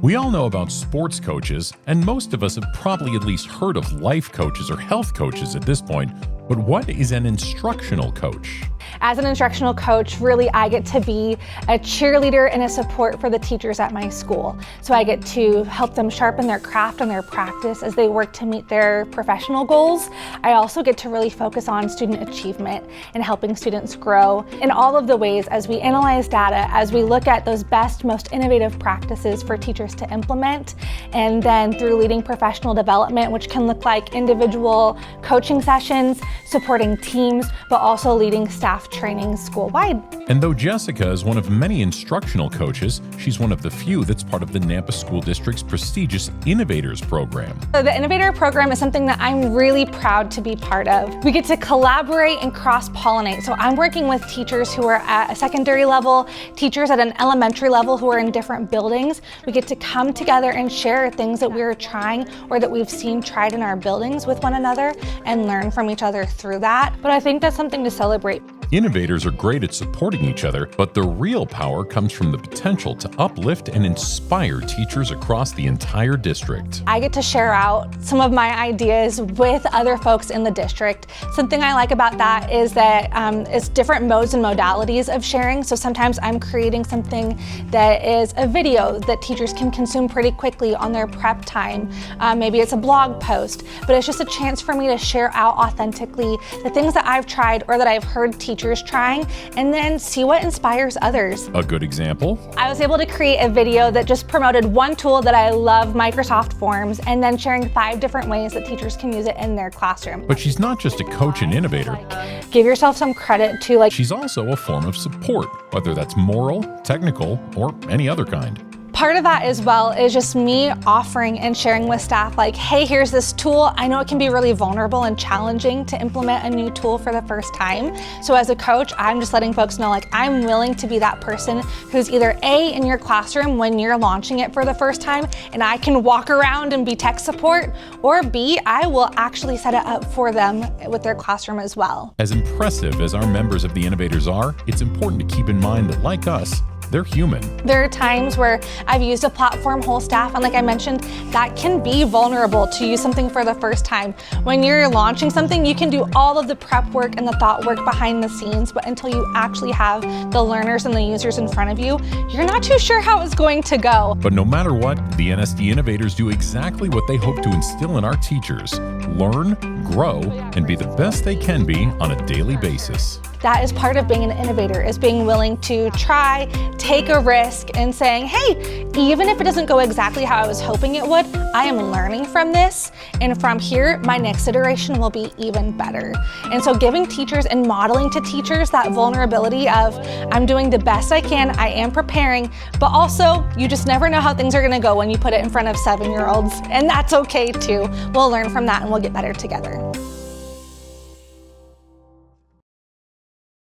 We all know about sports coaches, and most of us have probably at least heard of life coaches or health coaches at this point. But what is an instructional coach? As an instructional coach, really I get to be a cheerleader and a support for the teachers at my school. So I get to help them sharpen their craft and their practice as they work to meet their professional goals. I also get to really focus on student achievement and helping students grow in all of the ways as we analyze data, as we look at those best, most innovative practices for teachers to implement, and then through leading professional development, which can look like individual coaching sessions, supporting teams, but also leading staff training school-wide. And though Jessica is one of many instructional coaches, she's one of the few that's part of the Nampa School District's prestigious Innovators program. So the Innovator program is something that I'm really proud to be part of. We get to collaborate and cross-pollinate. So I'm working with teachers who are at a secondary level, teachers at an elementary level who are in different buildings. We get to come together and share things that we're trying or that we've seen tried in our buildings with one another and learn from each other through that. But I think that's something to celebrate. Innovators are great at supporting each other, but the real power comes from the potential to uplift and inspire teachers across the entire district. I get to share out some of my ideas with other folks in the district. Something I like about that is that it's different modes and modalities of sharing. So sometimes I'm creating something that is a video that teachers can consume pretty quickly on their prep time. Maybe it's a blog post, but it's just a chance for me to share out authentically the things that I've tried or that I've heard teachers trying, and then see what inspires others. A good example? I was able to create a video that just promoted one tool that I love, Microsoft Forms, and then sharing 5 different ways that teachers can use it in their classroom. But she's not just a coach and innovator. Give yourself some credit too. She's also a form of support, whether that's moral, technical, or any other kind. Part of that as well is just me offering and sharing with staff like, hey, here's this tool. I know it can be really vulnerable and challenging to implement a new tool for the first time. So as a coach, I'm just letting folks know like I'm willing to be that person who's either A, in your classroom when you're launching it for the first time and I can walk around and be tech support, or B, I will actually set it up for them with their classroom as well. As impressive as our members of the Innovators are, it's important to keep in mind that like us, they're human. There are times where I've used a platform whole staff, and like I mentioned, that can be vulnerable to use something for the first time. When you're launching something, you can do all of the prep work and the thought work behind the scenes, but until you actually have the learners and the users in front of you, you're not too sure how it's going to go. But no matter what, the NSD Innovators do exactly what they hope to instill in our teachers: learn, grow, and be the best they can be on a daily basis. That is part of being an innovator, is being willing to try, take a risk, and saying, hey, even if it doesn't go exactly how I was hoping it would, I am learning from this, and from here, my next iteration will be even better. And so giving teachers and modeling to teachers that vulnerability of, I'm doing the best I can, I am preparing, but also, you just never know how things are gonna go when you put it in front of 7-year-olds, and that's okay too. We'll learn from that and we'll get better together.